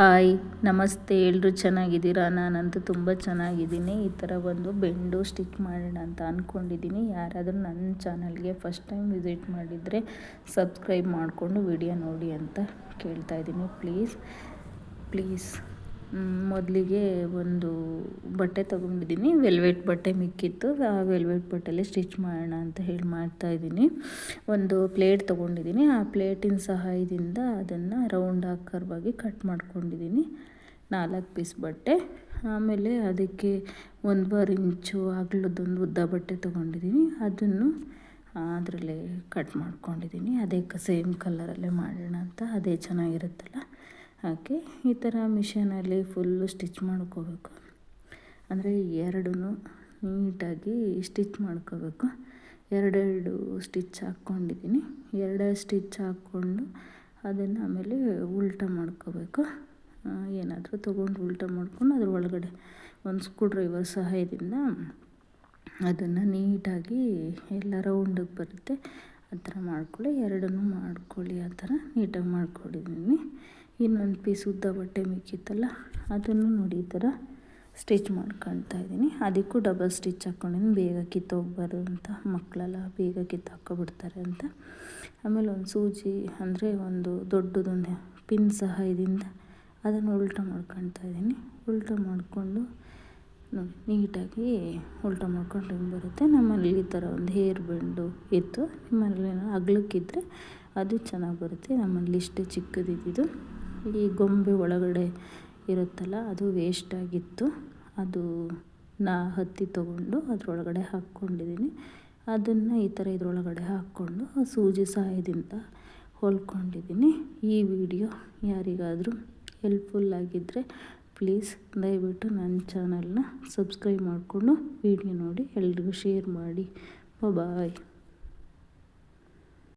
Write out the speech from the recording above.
Hi ನಮಸ್ತೆ, ಎಲ್ಲರೂ ಚೆನ್ನಾಗಿದ್ದೀರಾ? ನಾನಂತೂ ತುಂಬ ಚೆನ್ನಾಗಿದ್ದೀನಿ. ಈ ಥರ ಒಂದು ಬೆಂಡು ಸ್ಟಿಚ್ ಮಾಡೋಣ ಅಂತ ಅಂದ್ಕೊಂಡಿದ್ದೀನಿ. ಯಾರಾದರೂ ನನ್ನ ಚಾನಲ್ಗೆ ಫಸ್ಟ್ ಟೈಮ್ ವಿಸಿಟ್ ಮಾಡಿದರೆ ಸಬ್ಸ್ಕ್ರೈಬ್ ಮಾಡಿಕೊಂಡು ವಿಡಿಯೋ ನೋಡಿ ಅಂತ ಕೇಳ್ತಾ ಇದ್ದೀನಿ. ಪ್ಲೀಸ್ ಮೊದಲಿಗೆ ಒಂದು ಬಟ್ಟೆ ತೊಗೊಂಡಿದ್ದೀನಿ. ವೆಲ್ವೆಟ್ ಬಟ್ಟೆ ಮಿಕ್ಕಿತ್ತು. ಆ ವೆಲ್ವೆಟ್ ಬಟ್ಟೆಯಲ್ಲಿ ಸ್ಟಿಚ್ ಮಾಡೋಣ ಅಂತ ಹೇಳಿ ಮಾಡ್ತಾಯಿದ್ದೀನಿ. ಒಂದು ಪ್ಲೇಟ್ ತೊಗೊಂಡಿದ್ದೀನಿ. ಆ ಪ್ಲೇಟಿನ ಸಹಾಯದಿಂದ ಅದನ್ನು ರೌಂಡ್ ಆಕಾರವಾಗಿ ಕಟ್ ಮಾಡ್ಕೊಂಡಿದ್ದೀನಿ. 4 ಪೀಸ್ ಬಟ್ಟೆ. ಆಮೇಲೆ ಅದಕ್ಕೆ 1/2 ಇಂಚು ಅಗಲದೊಂದು ಉದ್ದ ಬಟ್ಟೆ ತೊಗೊಂಡಿದ್ದೀನಿ. ಅದನ್ನು ಅದರಲ್ಲೇ ಕಟ್ ಮಾಡ್ಕೊಂಡಿದ್ದೀನಿ. ಅದೇ ಸೇಮ್ ಕಲರಲ್ಲೇ ಮಾಡೋಣ ಅಂತ, ಅದೇ ಚೆನ್ನಾಗಿರುತ್ತಲ್ಲ ಹಾಗೆ. ಈ ಥರ ಮಿಷನಲ್ಲಿ ಫುಲ್ಲು ಸ್ಟಿಚ್ ಮಾಡ್ಕೋಬೇಕು. ಅಂದರೆ ಎರಡೂ ನೀಟಾಗಿ ಸ್ಟಿಚ್ ಮಾಡ್ಕೋಬೇಕು. 2 ಸ್ಟಿಚ್ ಹಾಕ್ಕೊಂಡಿದ್ದೀನಿ. 2 ಸ್ಟಿಚ್ ಹಾಕ್ಕೊಂಡು ಅದನ್ನು ಆಮೇಲೆ ಉಲ್ಟಾ ಮಾಡ್ಕೋಬೇಕು. ಏನಾದರೂ ತೊಗೊಂಡು ಉಲ್ಟಾ ಮಾಡ್ಕೊಂಡು ಅದ್ರ ಒಳಗಡೆ ಒಂದು ಸ್ಕ್ರೂ ಡ್ರೈವರ್ ಸಹಾಯದಿಂದ ಅದನ್ನು ನೀಟಾಗಿ ಎಲ್ಲ ರೌಂಡಿಗೆ ಬರುತ್ತೆ ಆ ಥರ ಮಾಡ್ಕೊಳ್ಳಿ. 2 ಮಾಡ್ಕೊಳ್ಳಿ. ಆ ಥರ ನೀಟಾಗಿ ಮಾಡ್ಕೊಂಡಿದ್ದೀನಿ. ಇನ್ನೊಂದು ಪೀಸ್ ಉದ್ದ ಬಟ್ಟೆ ಮಿಕ್ಕಿತ್ತಲ್ಲ, ಅದನ್ನು ನೋಡಿ ಈ ಥರ ಸ್ಟಿಚ್ ಮಾಡ್ಕೊಳ್ತಾ ಇದ್ದೀನಿ. ಅದಕ್ಕೂ ಡಬಲ್ ಸ್ಟಿಚ್ ಹಾಕ್ಕೊಂಡಿದ್ದೀನಿ, ಬೇಗ ಕಿತ್ತೋಗ್ಬಾರ್ದು ಅಂತ. ಮಕ್ಕಳೆಲ್ಲ ಬೇಗ ಕಿತ್ತಾಕ್ಕೊಬಿಡ್ತಾರೆ ಅಂತ. ಆಮೇಲೆ ಒಂದು ಸೂಜಿ ಅಂದರೆ ಒಂದು ದೊಡ್ಡದೊಂದು ಪಿನ್ ಸಹಾಯದಿಂದ ಅದನ್ನು ಉಲ್ಟಾ ಮಾಡ್ಕೊಳ್ತಾ ಇದ್ದೀನಿ. ಉಲ್ಟಾ ಮಾಡಿಕೊಂಡು ನೋಡಿ ನೀಟಾಗಿ ಉಲ್ಟಾ ಮಾಡ್ಕೊಂಡು ಹಿಂಗೆ ಬರುತ್ತೆ. ನಮ್ಮಲ್ಲಿ ಈ ಥರ ಒಂದು ಹೇರ್ ಬೆಂಡು ಇತ್ತು. ನಿಮ್ಮಲ್ಲಿ ಅಗಲಕ್ಕಿದ್ರೆ ಅದು ಚೆನ್ನಾಗಿ ಬರುತ್ತೆ. ನಮ್ಮಲ್ಲಿ ಇಷ್ಟೇ ಚಿಕ್ಕದಿದ್ದು. ಈ ಗೊಂಬೆ ಒಳಗಡೆ ಇರುತ್ತಲ್ಲ, ಅದು ವೇಸ್ಟ್ ಆಗಿತ್ತು. ಅದು ಹತ್ತಿ ತೊಗೊಂಡು ಅದರೊಳಗಡೆ ಹಾಕ್ಕೊಂಡಿದ್ದೀನಿ. ಅದನ್ನು ಈ ಥರ ಇದರೊಳಗಡೆ ಹಾಕ್ಕೊಂಡು ಸೂಜಿ ಸಹಾಯದಿಂದ ಹೊಲ್ಕೊಂಡಿದ್ದೀನಿ. ಈ ವಿಡಿಯೋ ಯಾರಿಗಾದರೂ ಹೆಲ್ಪ್ಫುಲ್ ಆಗಿದ್ದರೆ ಪ್ಲೀಸ್ ದಯವಿಟ್ಟು ನನ್ನ ಚಾನಲ್ನ ಸಬ್ಸ್ಕ್ರೈಬ್ ಮಾಡಿಕೊಂಡು ವಿಡಿಯೋ ನೋಡಿ ಎಲ್ರಿಗೂ ಶೇರ್ ಮಾಡಿ. ಬಾಯ್.